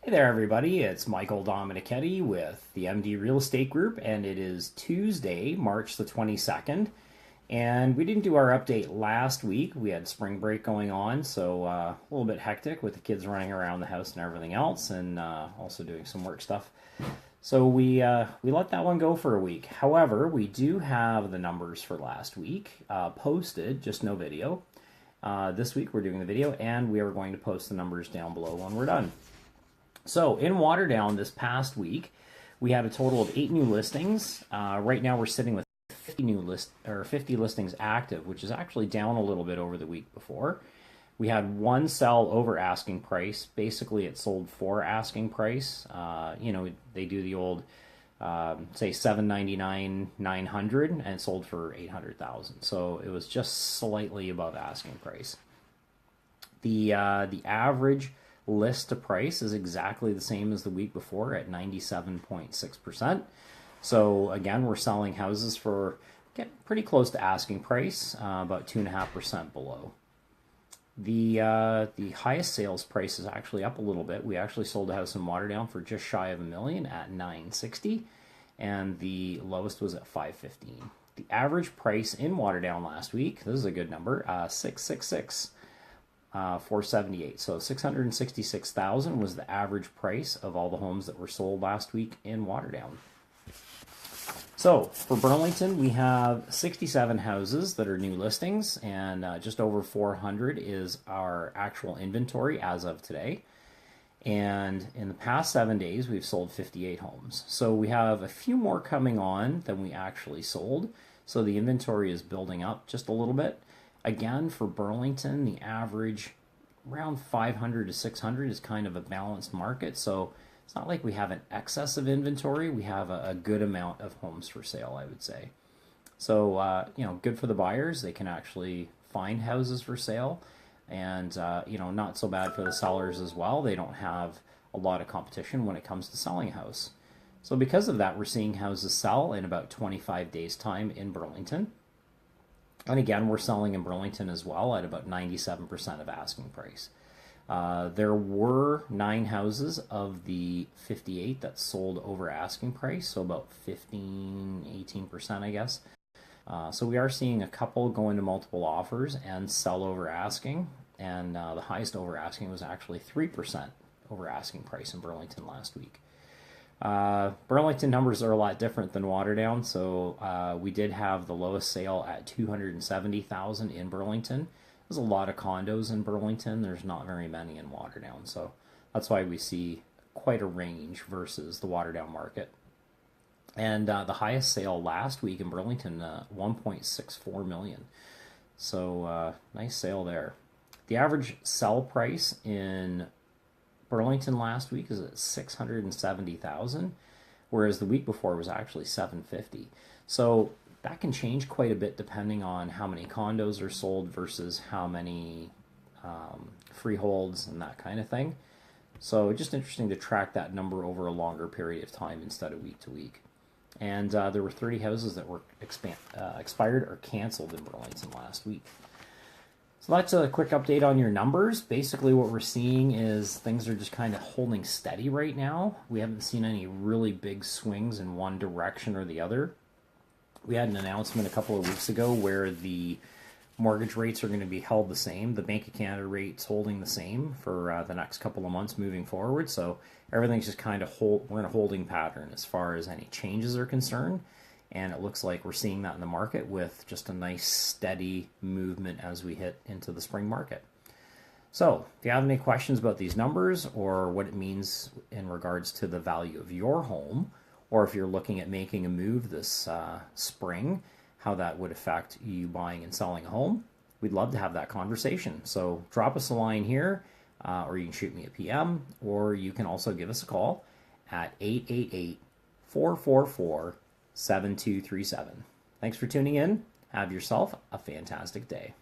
Hey there, everybody. It's Michael Dominichetti with the MD Real Estate Group, and it is Tuesday, March the 22nd. And we didn't do our update last week. We had spring break going on, so a little bit hectic with the kids running around the house and everything else, and also doing some work stuff. So we let that one go for a week. However, we do have the numbers for last week posted, just no video. This week we're doing the video, and we are going to post the numbers down below when we're done. So in Waterdown this past week, we had a total of 8 new listings. Right now we're sitting with 50 listings active, which is actually down a little bit over the week before. We had one sell over asking price. Basically, it sold for asking price. They do the old say $799, $900, and it sold for $800,000. So it was just slightly above asking price. The average list to price is exactly the same as the week before at 97.6%. So again, we're selling houses for pretty close to asking price, about 2.5% below. The highest sales price is actually up a little bit. We actually sold a house in Waterdown for just shy of $1 million at $960, and the lowest was at $515. The average price in Waterdown last week, this is a good number, $666. 478. So 666,000 was the average price of all the homes that were sold last week in Waterdown. So for Burlington, we have 67 houses that are new listings, and just over 400 is our actual inventory as of today. And in the past 7 days, we've sold 58 homes. So we have a few more coming on than we actually sold. So the inventory is building up just a little bit. Again, for Burlington, the average around 500 to 600 is kind of a balanced market. So it's not like we have an excess of inventory. We have a good amount of homes for sale, I would say. So, good for the buyers. They can actually find houses for sale. And, not so bad for the sellers as well. They don't have a lot of competition when it comes to selling a house. So because of that, we're seeing houses sell in about 25 days' time in Burlington. And again, we're selling in Burlington as well at about 97% of asking price. There were 9 houses of the 58 that sold over asking price, so about 18%, I guess. So we are seeing a couple go into multiple offers and sell over asking, and the highest over asking was actually 3% over asking price in Burlington last week. Burlington numbers are a lot different than Waterdown, so we did have the lowest sale at $270,000 in Burlington. There's a lot of condos in Burlington. There's not very many in Waterdown, so that's why we see quite a range versus the Waterdown market. And the highest sale last week in Burlington, $1.64 million. So nice sale there. The average sell price in Burlington last week is at $670,000, whereas the week before was actually $750,000. So that can change quite a bit depending on how many condos are sold versus how many freeholds and that kind of thing. So just interesting to track that number over a longer period of time instead of week to week. And there were 30 houses that were expired or canceled in Burlington last week. So that's a quick update on your numbers. Basically what we're seeing is things are just kind of holding steady right now. We haven't seen any really big swings in one direction or the other. We had an announcement a couple of weeks ago where the mortgage rates are going to be held the same. The Bank of Canada rate's holding the same for the next couple of months moving forward. So everything's just kind of we're in a holding pattern as far as any changes are concerned. And it looks like we're seeing that in the market with just a nice steady movement as we hit into the spring market. So if you have any questions about these numbers or what it means in regards to the value of your home, or if you're looking at making a move this spring, how that would affect you buying and selling a home, we'd love to have that conversation. So drop us a line here, or you can shoot me a PM, or you can also give us a call at 888-444-7237. Thanks for tuning in. Have yourself a fantastic day.